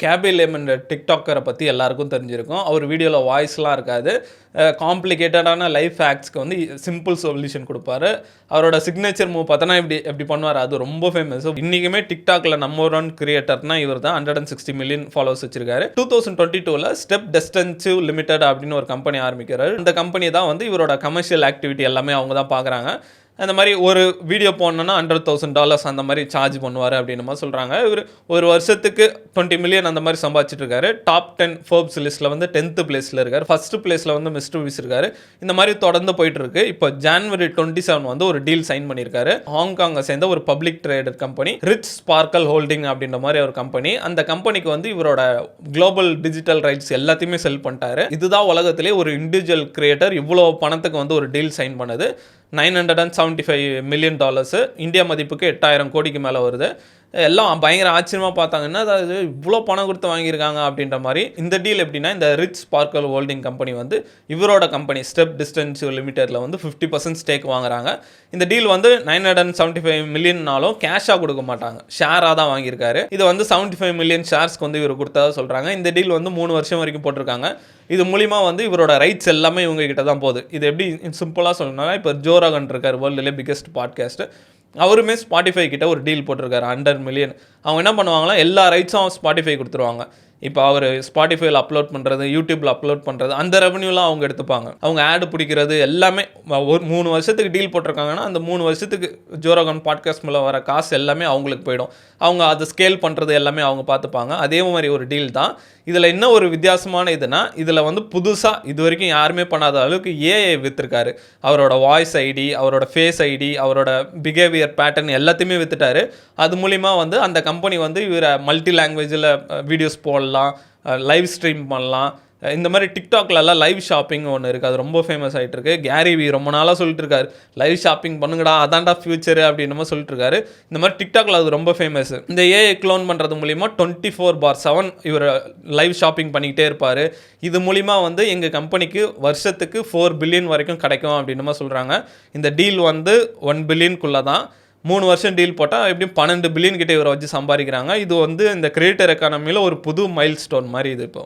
KP layman டிக்டாக்கரை பற்றி எல்லாருக்கும் தெரிஞ்சிருக்கும். அவர் வீடியோவில் வாய்ஸ்லாம் இருக்காது. காம்ப்ளிகேட்டடான லைஃப் ஹேக்ஸ்க்கு வந்து சிம்பிள் சொல்யூஷன் கொடுப்பாரு. அவரோட சிக்னேச்சர் மூவ் பார்த்தோன்னா எப்படி பண்ணுவார், அது ரொம்ப ஃபேமஸ். இன்றைக்குமே டிக்டாக்ல நம்பர் 1 கிரியேட்டர்னா இவர் தான். 160 மில்லியன் ஃபாலோவர்ஸ் வச்சிருக்காரு. 2022 ஸ்டெப் டெஸ்டன்சிவ் லிமிடெட் அப்படின்னு ஒரு கம்பெனி ஆரம்பிக்கிறாரு. இந்த கம்பெனி தான் வந்து இவரோட கமர்ஷியல் ஆக்டிவிட்டி எல்லாமே அவங்க தான் பார்க்குறாங்க. அந்த மாதிரி ஒரு வீடியோ போடணுன்னா $100,000 அந்த மாதிரி சார்ஜ் பண்ணுவார் அப்படின்னு மாதிரி சொல்கிறாங்க. இவர் ஒரு வருஷத்துக்கு 20 மில்லியன் அந்த மாதிரி சம்பாதிச்சிட்டு இருக்காரு. டாப் 10 ஃபோர்ப்ஸ் லிஸ்ட்டில் வந்து 10th பிளேஸில் இருக்கார். ஃபர்ஸ்ட் பிளேஸில் வந்து மிஸ்டர் பீஸ் இருக்காரு. இந்த மாதிரி தொடர்ந்து போயிட்டு இருக்கு. இப்போ January 27 வந்து ஒரு டீல் சைன் பண்ணியிருக்காரு. ஹாங்காங்கை சேர்ந்த ஒரு public trader company rich sparkle holding அப்படின்ற மாதிரி ஒரு கம்பெனி. அந்த கம்பெனிக்கு வந்து இவரோட குளோபல் டிஜிட்டல் ரைட்ஸ் எல்லாத்தையுமே செல் பண்ணிட்டாரு. இதுதான் உலகத்திலே ஒரு இண்டிவிஜுவல் கிரியேட்டர் இவ்வளோ பணத்துக்கு வந்து ஒரு டீல் சைன் பண்ணுது. $975 மில்லியன், இந்தியா மதிப்புக்கு 8,000 கோடிக்கு மேலே வருது. எல்லாம் பயங்கர ஆச்சரியமாக பார்த்தாங்கன்னா, அதாவது இவ்வளோ பணம் கொடுத்து வாங்கியிருக்காங்க அப்படின்ற மாதிரி. இந்த டீல் எப்படின்னா, இந்த ரிச் ஸ்பார்க்கல் ஹோல்டிங் கம்பெனி வந்து இவரோட கம்பெனி ஸ்டெப் டிஸ்டன்சிவ் லிமிடெட்ல வந்து 50% ஸ்டேக் வாங்குறாங்க. இந்த டீல் வந்து $975 மில்லியன்னாலும் கேஷாக கொடுக்க மாட்டாங்க, ஷேராக தான் வாங்கியிருக்காரு. இது வந்து 75 மில்லியன் ஷேர்ஸ்க்கு வந்து இவர் கொடுத்ததா சொல்கிறாங்க. இந்த டீல் வந்து 3 வருஷம் வரைக்கும் போட்டிருக்காங்க. இது மூலிமா வந்து இவரோட ரைட்ஸ் எல்லாமே இவங்க கிட்ட தான் போகுது. இது எப்படி சிம்பிளாக சொல்லணும்னா, இப்போ ஜோ ரோகன் இருக்கார், வேர்ல்டுலே பிக்கெஸ்ட் பாட்காஸ்ட். அவருமே ஸ்பாட்டிஃபை கிட்ட ஒரு டீல் போட்டிருக்காரு 100 மில்லியன். அவங்க என்ன பண்ணுவாங்களா, எல்லா ரைட்ஸும் ஸ்பாட்டிஃபை கொடுத்துருவாங்க. இப்போ அவர் ஸ்பாட்டிஃபைல அப்லோட் பண்ணுறது, யூடியூப்பில் அப்லோட் பண்ணுறது, அந்த ரெவன்யூலாம் அவங்க எடுத்துப்பாங்க. அவங்க ஆடு பிடிக்கிறது எல்லாமே ஒரு 3 வருஷத்துக்கு டீல் போட்டிருக்காங்கன்னா, அந்த 3 வருஷத்துக்கு ஜோ ரோகன் பாட்காஸ்ட் மேலே வர காசு எல்லாமே அவங்களுக்கு போயிடும். அவங்க அதை ஸ்கேல் பண்ணுறது எல்லாமே அவங்க பார்த்துப்பாங்க. அதே மாதிரி ஒரு டீல் தான். இதில் என்ன ஒரு வித்தியாசமான இதுனா, இதில் வந்து புதுசாக இது வரைக்கும் யாருமே பண்ணாத அளவுக்கு ஏஐ விற்றுருக்காரு. அவரோட வாய்ஸ் ஐடி, அவரோட ஃபேஸ் ஐடி, அவரோட பிஹேவியர் பேட்டர்ன் எல்லாத்தையுமே விற்றுட்டாரு. அது மூலிமா வந்து அந்த கம்பெனி வந்து இவரை மல்டி லாங்குவேஜில் வீடியோஸ் போடலாம், லைவ் ஸ்ட்ரீம் பண்ணலாம். இந்த மாதிரி டிக்டாக்லலாம் லைவ் ஷாப்பிங் ஒன்று இருக்குது, அது ரொம்ப ஃபேமஸ் ஆகிட்டு இருக்கு. கேரி வி ரொம்ப நாளாக சொல்லிட்டு இருக்காரு, லைவ் ஷாப்பிங் பண்ணுங்கடா, அதான்டா ஃபியூச்சரு அப்படின்னு சொல்லிட்டு இருக்காரு. இந்த மாதிரி டிக்டாக்ல அது ரொம்ப ஃபேமஸ். இந்த ஏஐ க்ளோன் பண்ணுறது மூலிமா 24/7 இவர் லைவ் ஷாப்பிங் பண்ணிக்கிட்டே இருப்பார். இது மூலிமா வந்து எங்கள் கம்பெனிக்கு வருஷத்துக்கு 4 பில்லியன் வரைக்கும் கிடைக்கும் அப்படின்னு சொல்கிறாங்க. இந்த டீல் வந்து 1 பில்லியனுக்குள்ளே தான். 3 வருஷம் டீல் போட்டால் எப்படியும் 12 பில்லியன் கிட்டே இவரை வச்சு சம்பாதிக்கிறாங்க. இது வந்து இந்த கிரியேட்டர் எக்கானமியில் ஒரு புது மைல் ஸ்டோன் மாதிரி இது இப்போ.